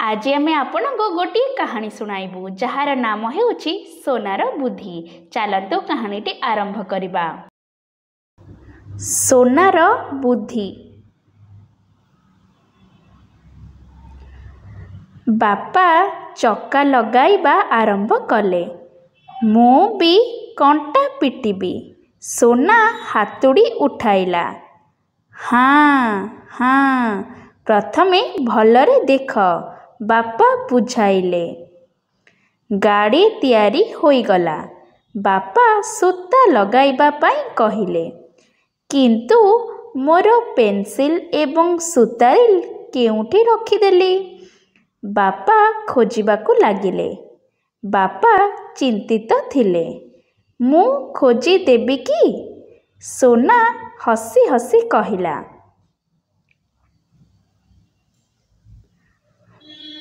आज आमे आपनको गोटे कहानी सुनाइबू जार नाम हेउछि सोनार बुद्धि। चलतु कहानीटी आरंभ करिबा। सोनार बुद्धि। बापा चक्का लगाइबा आरंभ कले। मु भी कंटा पिटिबी। सोना हातुड़ी उठाइला। हाँ हाँ प्रथमे भलरे देख, बापा बुझाइले। गाड़ी तैयारी होइगला। बापा सूता लगाइबा पाई कहिले, किंतु मोर पेंसिल एवं सूतारिल केउठी रखिदेली। बापा खोजिबाकू लागिले। बापा चिंतित थिले। मु खोजी देबी कि? सोना हसी हसी कहिला।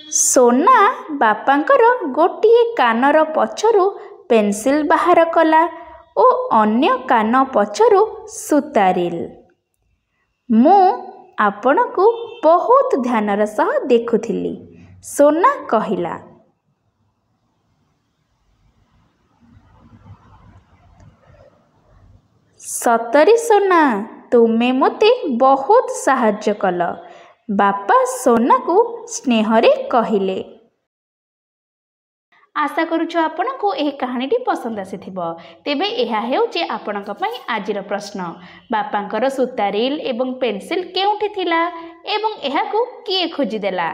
सोना बापांकर गोटिए कानर पछरु पेंसिल बाहर कला ओ अन्य कान पछरु सूतारिल। मु आपनकू बहुत ध्यानर सह देखुथिली, सोना कहिला। सतरी सोना, तुमे मोते बहुत साहाय्य कल। बापा सोना को स्नेहरे कहिले। आशा करूछु आपनको एही कहानीटी पसंद आसीथिबो। तेबे एहा हेउछि आपनक पई आजिर प्रश्न। बापांकर सूतारिल एवं पेंसिल केउठी थिला एवं एहाकू किए खोजी देला?